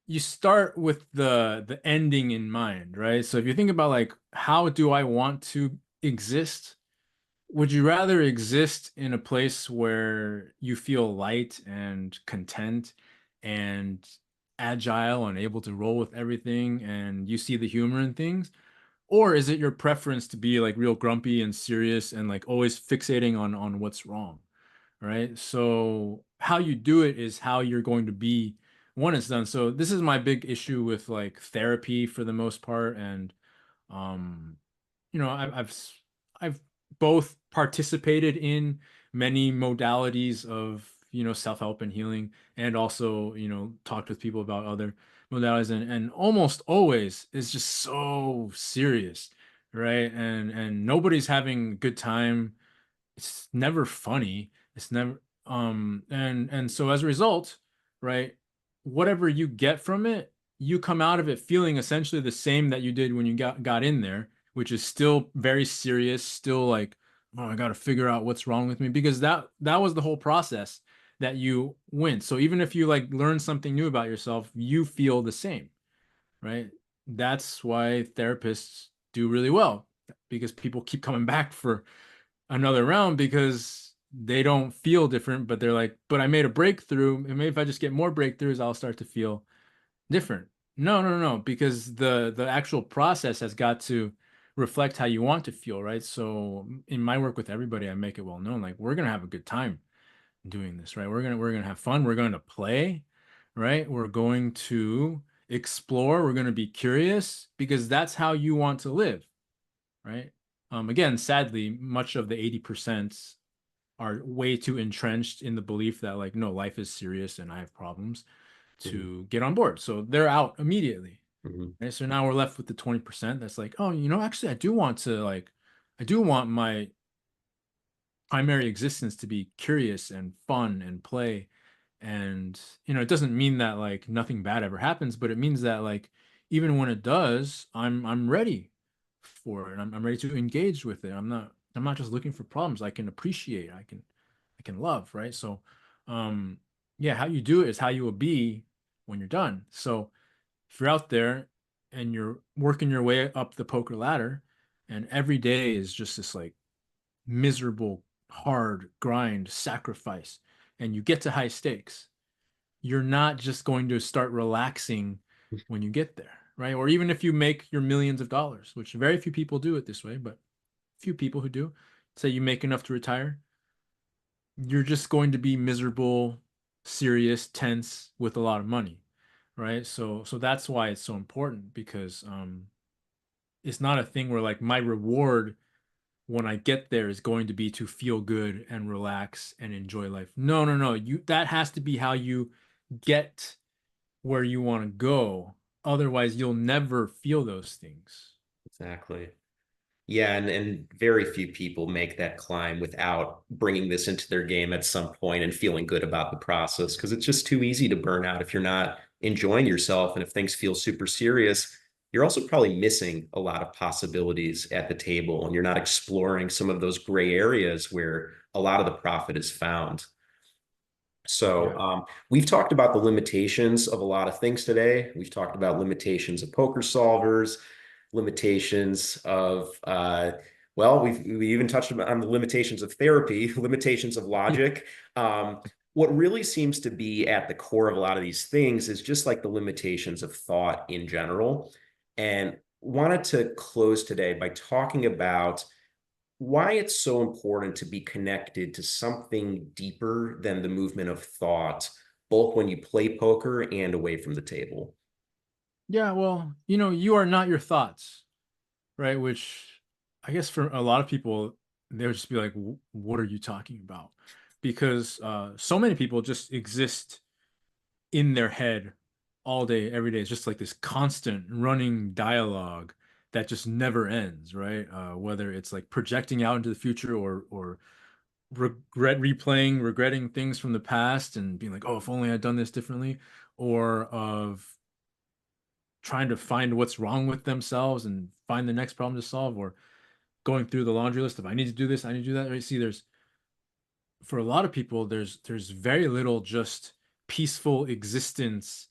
you start with the ending in mind, right? So if you think about like, how do I want to exist? Would you rather exist in a place where you feel light and content and agile and able to roll with everything and you see the humor in things? Or is it your preference to be like real grumpy and serious and like always fixating on what's wrong? Right? So how you do it is how you're going to be when it's done. So this is my big issue with like therapy for the most part, and um, I've both participated in many modalities of self-help and healing, and also talked with people about other modalities, and almost always is just so serious, right? And nobody's having a good time. It's never funny. It's never and so as a result, right, whatever you get from it, you come out of it feeling essentially the same that you did when you got in there, which is still very serious, still like, oh, I got to figure out what's wrong with me, because that was the whole process that you went. So even if you like learn something new about yourself, you feel the same, right? That's why therapists do really well, because people keep coming back for another round because they don't feel different, but they're like, but I made a breakthrough, and maybe if I just get more breakthroughs, I'll start to feel different. No, no, no, no, because the actual process has got to reflect how you want to feel, right? So in my work with everybody, I make it well known, like we're gonna have a good time doing this, right? We're gonna have fun, we're going to play, right? We're going to explore, we're going to be curious, because that's how you want to live, right? Again, sadly, much of the 80% are way too entrenched in the belief that like, no, life is serious and I have problems, Mhm, to get on board. So they're out immediately. mhm, Right? So now we're left with the 20% that's like, oh, actually I do want my primary existence to be curious and fun and play. And it doesn't mean that like nothing bad ever happens, but it means that like even when it does, I'm ready for it. I'm ready to engage with it. I'm not just looking for problems. I can appreciate, I can love, right? So um yeah, how you do it is how you will be when you're done. So if you're out there and you're working your way up the poker ladder, and every day is just this like miserable, hard grind, sacrifice, and you get to high stakes, you're not just going to start relaxing when you get there, right? Or even if you make your millions of dollars, which very few people do it this way, but few people who do, say you make enough to retire, you're just going to be miserable, serious, tense with a lot of money, right? So that's why it's so important, because it's not a thing where like my reward when I get there is going to be to feel good and relax and enjoy life. No, no, no. That has to be how you get where you want to go. Otherwise, you'll never feel those things. exactly. Yeah, and very few people make that climb without bringing this into their game at some point and feeling good about the process because it's just too easy to burn out if you're not enjoying yourself. And if things feel super serious, you're also probably missing a lot of possibilities at the table and you're not exploring some of those gray areas where a lot of the profit is found. So Yeah. we've talked about the limitations of a lot of things today. We've talked about limitations of poker solvers, limitations of well, we even touched on the limitations of therapy, limitations of Yeah. logic. What really seems to be at the core of a lot of these things is just like the limitations of thought in general. And wanted to close today by talking about why it's so important to be connected to something deeper than the movement of thought, both when you play poker and away from the table. Yeah, well, you are not your thoughts, right? Which I guess for a lot of people, they'll just be like, What are you talking about?" Because so many people just exist in their head all day, every day. It's just like this constant running dialogue that just never ends, right? Whether it's like projecting out into the future or regretting things from the past and being like, oh, if only I'd done this differently, or of trying to find what's wrong with themselves and find the next problem to solve, or going through the laundry list of I need to do this, I need to do that. Right? See, there's for a lot of people, there's very little just peaceful existence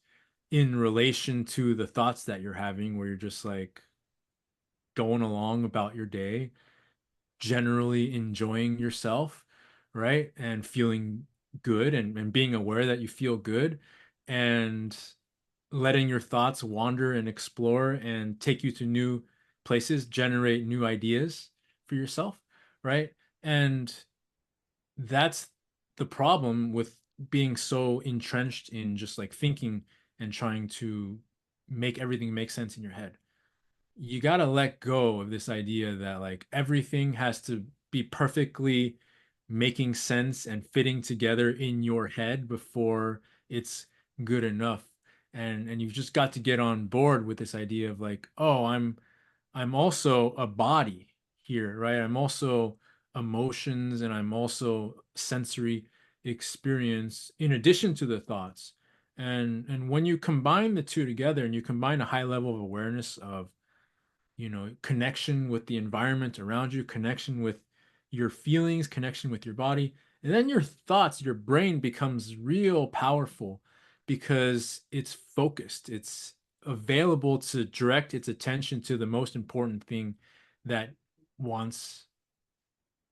in relation to the thoughts that you're having, where you're just like going along about your day, generally enjoying yourself, right? And feeling good and being aware that you feel good and letting your thoughts wander and explore and take you to new places, generate new ideas for yourself, right? And that's the problem with being so entrenched in just like thinking and trying to make everything make sense in your head. You got to let go of this idea that like everything has to be perfectly making sense and fitting together in your head before it's good enough. And you've just got to get on board with this idea of like, oh, I'm also a body here, right? I'm also emotions and I'm also sensory experience in addition to the thoughts. And when you combine the two together and you combine a high level of awareness of, connection with the environment around you, connection with your feelings, connection with your body, and then your thoughts, your brain becomes real powerful because it's focused. It's available to direct its attention to the most important thing that wants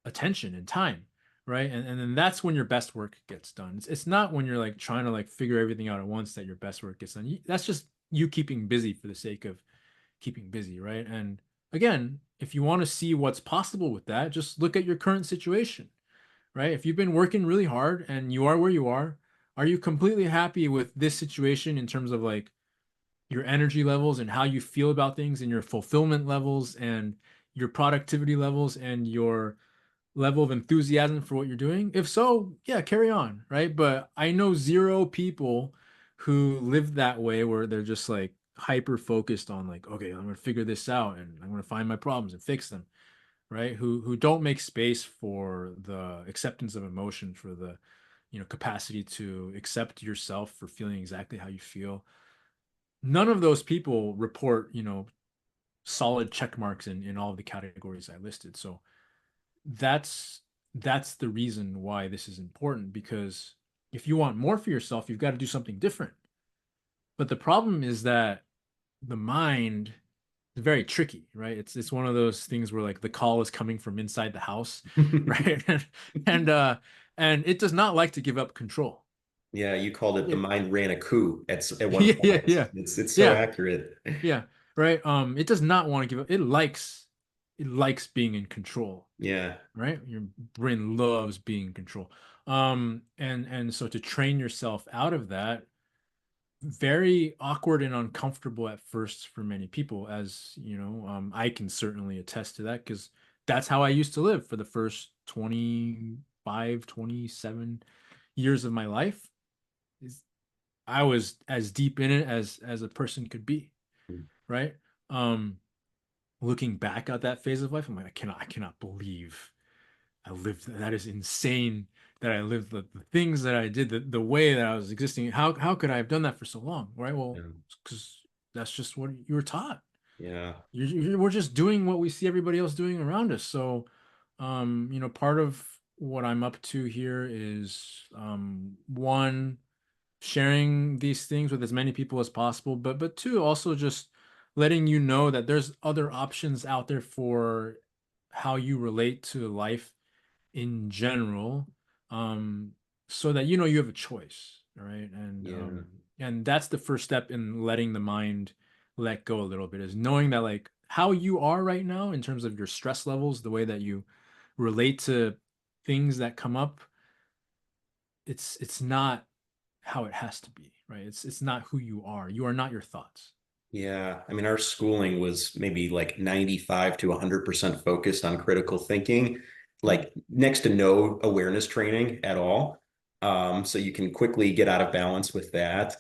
attention and time, right? And then that's when your best work gets done. It's not when you're like trying to like figure everything out at once that your best work gets done. That's just you keeping busy for the sake of keeping busy, right? And again, if you want to see what's possible with that, just look at your current situation, right? If you've been working really hard and you are where you are you completely happy with this situation in terms of like your energy levels and how you feel about things and your fulfillment levels and your productivity levels and your level of enthusiasm for what you're doing? If so, yeah, carry on, right? But I know zero people who live that way where they're just like hyper focused on like, okay, I'm gonna figure this out and I'm gonna find my problems and fix them, right? Who don't make space for the acceptance of emotion, for the capacity to accept yourself for feeling exactly how you feel. None of those people report, solid check marks in all of the categories I listed. So that's that's the reason why this is important, because if you want more for yourself, you've got to do something different. But the problem is that the mind is very tricky, right? It's one of those things where like the call is coming from inside the house, right? And and it does not like to give up control. Yeah, you called it the Yeah, mind ran a coup at one yeah, yeah, point. yeah, It's so yeah, accurate. yeah, right. It does not want to give up. It likes being in control, Yeah. right? Your brain loves being in control. And so to train yourself out of that, very awkward and uncomfortable at first for many people, as I can certainly attest to that because that's how I used to live for the first 25, 27 years of my life. Is I was as deep in it as a person could be, right? Um, looking back at that phase of life, I'm like, I cannot believe I lived that. That is insane that I lived the things that I did, the way that I was existing. How could I have done that for so long? Right? Well, Yeah. because that's just what you were taught. Yeah. We're just doing what we see everybody else doing around us. So, part of what I'm up to here is one, sharing these things with as many people as possible, but two, also just letting you know that there's other options out there for how you relate to life in general, um, so that you have a choice, right? Yeah. And that's the first step in letting the mind let go a little bit, is knowing that like how you are right now in terms of your stress levels, the way that you relate to things that come up, it's not how it has to be, right? It's not who you are. You are not your thoughts. Yeah. I mean, our schooling was maybe like 95 to 100% focused on critical thinking, Yeah. like next to no awareness training at all. So you can quickly get out of balance with that.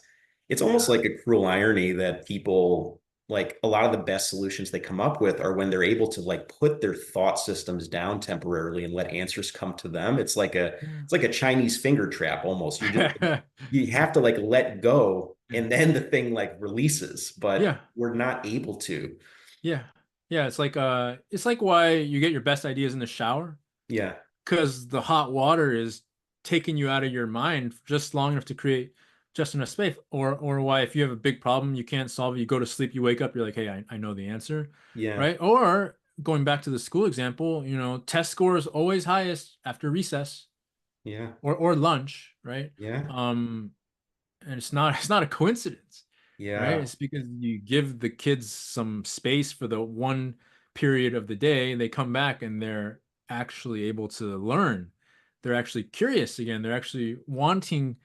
It's almost Yeah. like a cruel irony that people, like a lot of the best solutions they come up with are when they're able to like put their thought systems down temporarily and let answers come to them. It's like a Chinese finger trap almost. Yeah. You have to like let go and then the thing like releases, but Yeah. we're not able to. Yeah. Yeah. It's like why you get your best ideas in the shower, Yeah. because the hot water is taking you out of your mind just long enough to create just enough space. Or why if you have a big problem you can't solve it, you go to sleep, you wake up, you're like, hey, I know the answer, Yeah. right? Or going back to the school example, test score is always highest after recess Yeah. or lunch, right? Yeah. Um, and it's not a coincidence, right? Yeah. It's because you give the kids some space for the one period of the day, they come back and they're actually able to learn. They're actually curious again. They're actually wanting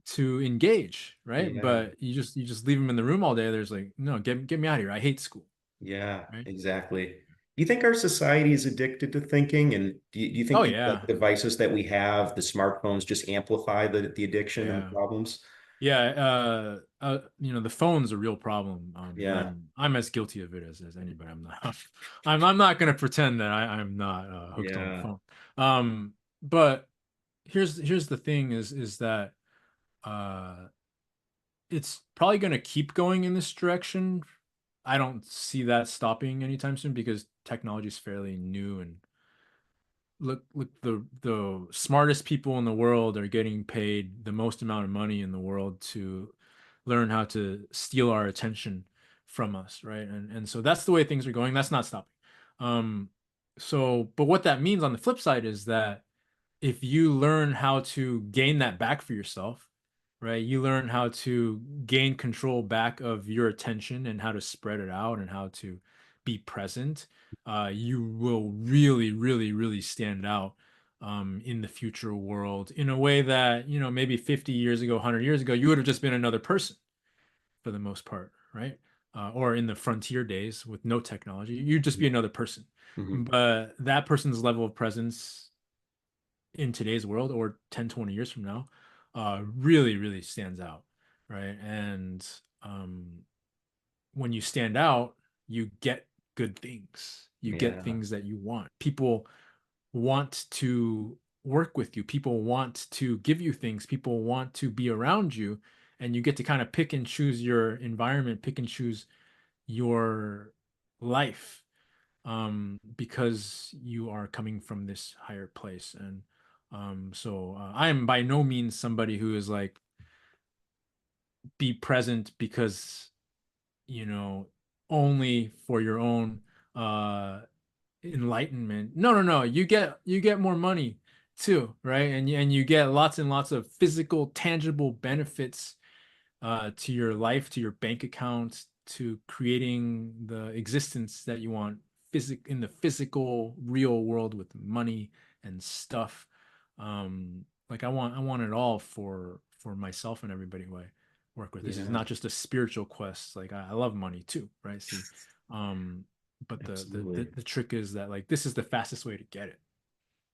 to engage, right? Yeah. But you just leave them in the room all day. There's like, no, get me out of here. I hate school, Yeah. right? Exactly. Do you think our society is addicted to thinking? And do you think Oh these like yeah. devices that we have, the smartphones, just amplify the addiction and the Yeah. problems? Yeah, the phone's a real problem, and Yeah. I'm as guilty of it as anybody. I'm not, I'm not gonna pretend that I'm not hooked on the Yeah. phone. But here's the thing is that uh, it's probably gonna keep going in this direction. I don't see that stopping anytime soon because technology is fairly new, and look, the smartest people in the world are getting paid the most amount of money in the world to learn how to steal our attention from us, right? And so that's the way things are going. That's not stopping. um but what that means on the flip side is that if you learn how to gain that back for yourself, right? You learn how to gain control back of your attention and how to spread it out and how to be present. You will really, really, really stand out in the future world in a way that, maybe 50 years ago, 100 years ago, you would have just been another person for the most part, right? Or in the frontier days with no technology, you'd just be another person. Mhm. But that person's level of presence in today's world or 10, 20 years from now really, really stands out, right? And um, when you stand out, you get good things. You get Yeah. things that you want. People want to work with you. People want to give you things. People want to be around you. And you get to kind of pick and choose your environment, pick and choose your life, because you are coming from this higher place. And I am by no means somebody who is like, be present because, you know, only for your own uh enlightenment. No, no, no. You get more money too, right? And you get lots and lots of physical, tangible benefits to your life, to your bank account, to creating the existence that you want in the physical, real world with money and stuff. Like I want it all for myself and everybody who I work with. This is Yeah. not just a spiritual quest. Like I love money too, right? See, um, but Absolutely. the trick is that like this is the fastest way to get it.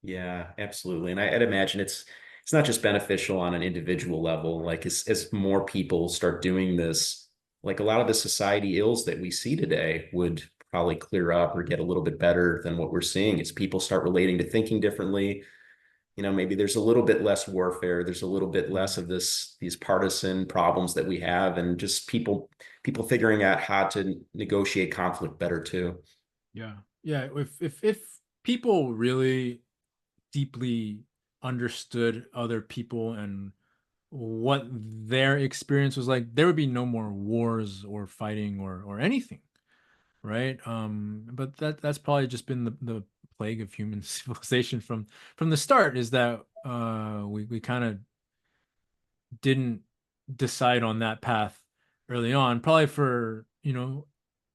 Yeah, absolutely. And I'd imagine it's not just beneficial on an individual level. Like as more people start doing this, like a lot of the society ills that we see today would probably clear up or get a little bit better than what we're seeing as people start relating to thinking differently. Maybe there's a little bit less warfare, there's a little bit less Mhm. of these partisan problems that we have, and just people figuring out how to negotiate conflict better too. Yeah. Yeah. If people really deeply understood other people and what their experience was like, there would be no more wars or fighting or anything, right? But that's probably just been the plague of human civilization from the start, is that we kind of didn't decide on that path early on, probably for,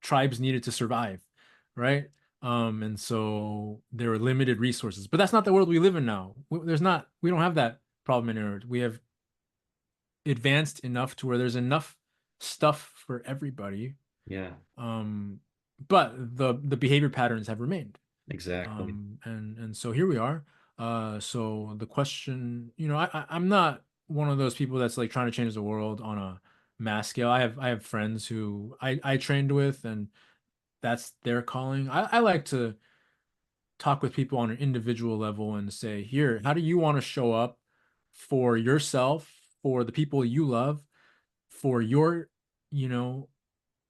tribes needed to survive, right? And so there were limited resources, but that's not the world we live in now. We don't have that problem anymore. We have advanced enough to where there's enough stuff for everybody. Yeah, Um, but the behavior patterns have remained. exactly. And so here we are. So the question, I'm not one of those people that's like trying to change the world on a mass scale. I have friends who I trained with, and that's their calling. I like to talk with people on an individual level and say, here, how do you want to show up for yourself, for the people you love, for your, you know,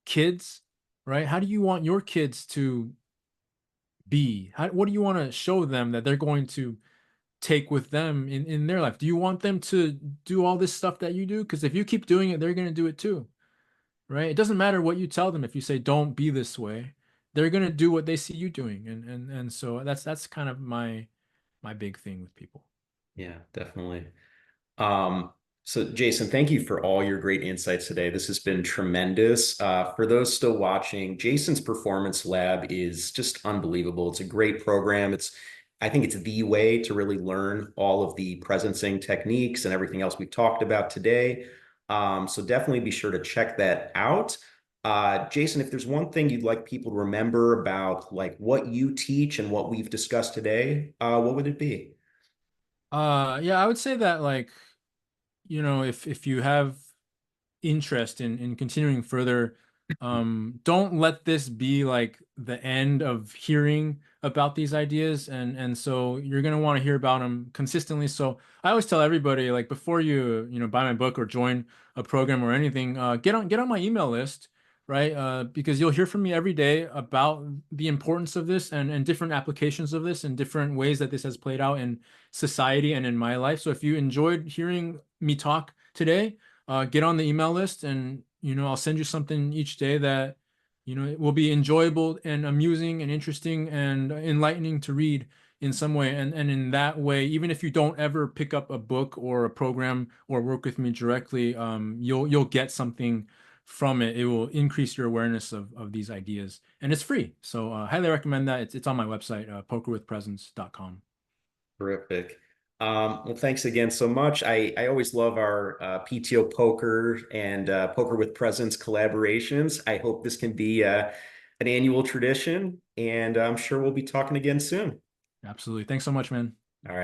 kids, right? How do you want your kids to be? What do you want to show them that they're going to take with them in their life? Do you want them to do all this stuff that you do? Because if you keep doing it, they're going to do it too, right? It doesn't matter what you tell them. If you say don't be this way, they're going to do what they see you doing. And so that's kind of my big thing with people. Yeah, definitely. Um, so Jason, thank you for all your great insights today. This has been tremendous. For those still watching, Jason's Performance Lab is just unbelievable. It's a great program. I think it's the way to really learn all of the presencing techniques and everything else we talked about today. So definitely be sure to check that out. Jason, if there's one thing you'd like people to remember about like what you teach and what we've discussed today, what would it be? Yeah, I would say that, like, if you have interest in continuing further, don't let this be like the end of hearing about these ideas, and so you're going to want to hear about them consistently. So I always tell everybody, like, before you buy my book or join a program or anything, get on my email list, right? Because you'll hear from me every day about the importance of this, and different applications of this and different ways that this has played out in society and in my life. So if you enjoyed hearing me talk today, get on the email list, and I'll send you something each day that it will be enjoyable and amusing and interesting and enlightening to read in some way. And in that way, even if you don't ever pick up a book or a program or work with me directly, you'll get something from it. It will increase your awareness of these ideas, and it's free. So highly recommend that. It's on my website, pokerwithpresence.com. Terrific. Well, thanks again so much. I always love our PTO poker and poker with presence collaborations. I hope this can be an annual tradition, and I'm sure we'll be talking again soon. Absolutely. Thanks so much, man.